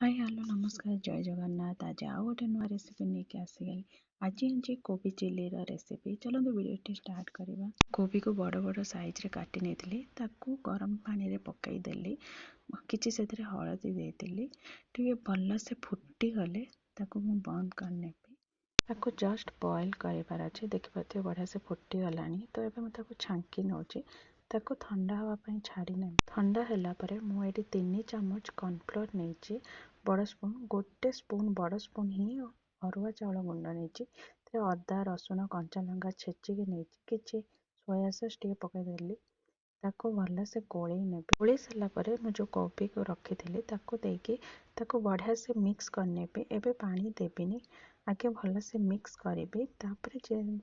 Hi hello नमस्कार जय जगन्नाथ। आज आउ गोटे नुआ रेसिपी नहीं आसीगली। आज कोबी चिल्ली रेसिपी। चलो वीडियो स्टार्ट करवा। कोबी को बड़ बड़ साइज रे काटी नहीं गरम पानी रे पकई देली। किसी से हलदी देली टे भल से फुटी गले बंद करने ताको जस्ट बॉयल करार अच्छे। देखिए बढ़िया से फुटी गलानी। तो ये मुझे छांकी नौची ताको ठंडा हाँवाई छाड़ी ना। ठंडा है मुझे 3 चामच कॉर्नफ्लोर नहीं बड़ स्पून गोटे स्पून बड़ स्पून ही अरुआ चाउल गुंड नहीं अदा रसुण कंचा लंका छेचिकी नहीं कि सोया सॉस टे पकईदेली ताको भल से गोले ने गोले सारापर मुझे जो कोबी को रखी थी ताको बढ़िया से मिक्स करने एबे पानी देविनी। आगे भल से मिक्स करी तापर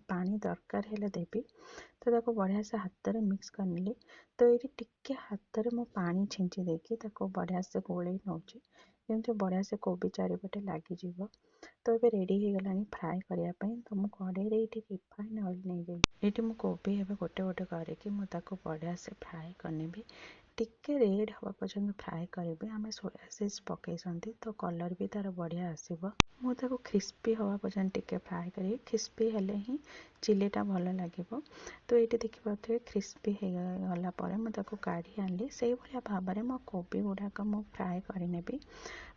पानी दरकार है देवी। तो ताको बढ़िया से हाथ में मिक्स करनी। तो ये टिके हाथ में मो पानी छींची देकी ताको बढ़िया से गोले नौची जमी बढ़िया से कोबी चारिपटे लगिज। तो ये रेडी हो गलानी फ्राए करने। तो मुझे कड़े रिफाइन ऑयल नहीं जाए ये कोबी एवं गोटे गोटे करके मुझे बढ़िया से फ्राए करनी। टिके रेड हवा पर्यटन फ्राए करेंगे। आम सोया सॉस पकई तो कलर भी तार बढ़िया आसब। मुझे क्रिस्पी हवा पर्यटन टिके फ्राए करी। क्रिस्पी हेले ही चिलीटा भल लगे। तो ये देखिए क्रिस्पी हो गला मुझे काढ़ी आनी से भाव में मो कोबी गुड़ाक मुझे फ्राए करने।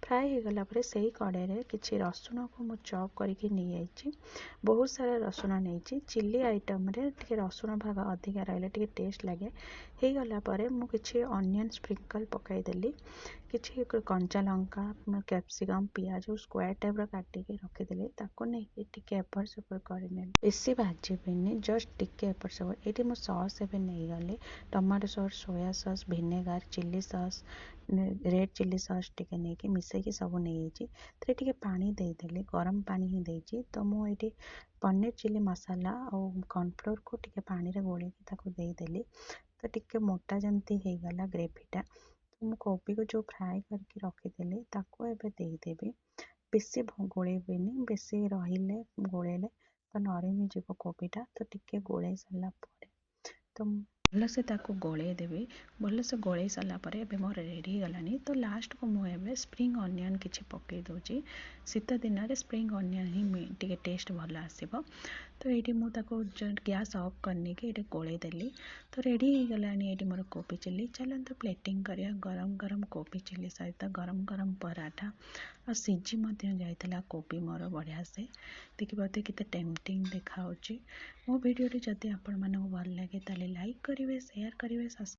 फ्राए हो गला से कड़े किसी रसुण को मुझे चॉप करके नहीं जाइए। बहुत सारा रसुण नहीं चिली आइटम रे रसुण भाग अधिका रही टेस्ट लगे। हो गला मुझे अनियन स्प्रिंकल पकईदेली कि कंचा लंका कैप्सिकम पियाज स्क्वायर टाइप काटिकी रखीदी ताको नहीं टिके एपट सेपट कर बेसी भाजबेनी जस्ट टिके एपट सेपट। ये मुझे सॉस एवं नहीं गली tomato sauce soya sauce vinegar chilli sauce red chilli sauce टिके नहीं मिसेकी सब नहीं टे पानी देदेली गरम पानी ही देती। तो मुझे पनीर चिली मसाला और कॉर्नफ्लोर को टिके पानी रे गोलेकी देदेली। तो टिके मोटा जमती हो गला ग्रेवीटा। तो मु कोबी को जो फ्राए करके रखीदी ताको एबे देदेवी। बेसी गोलेबेनी बेसी रहिले गोलेले तो नरमी जीव कोबीटा। तो टिके गोले सारा तो भल से गोले देवी। भल से गोले सारापर एवं मोर रेडी गलानी। तो लास्ट को मुझे स्प्रिंग अनियन किसी पकई दूची। शीत दिन में स्प्रिंग अनियन ही टे टेस्ट भल आसब। तो ये मुझे गैस ऑफ करने की ये गोले देली। तो रेडी हो गलानी ये मोर कोबी चिल्ली। चलते प्लेटिंग करिया गरम गरम कोबी चिल्ली सहित गरम गरम पराठा और सीझी जाइला कोबी मोर बढ़िया से। देखिए केते टेम्पटिंग देखा मो वीडियो जदि आपण मानक भल लगे ताले लाइक करेंगे शेयर करेंगे।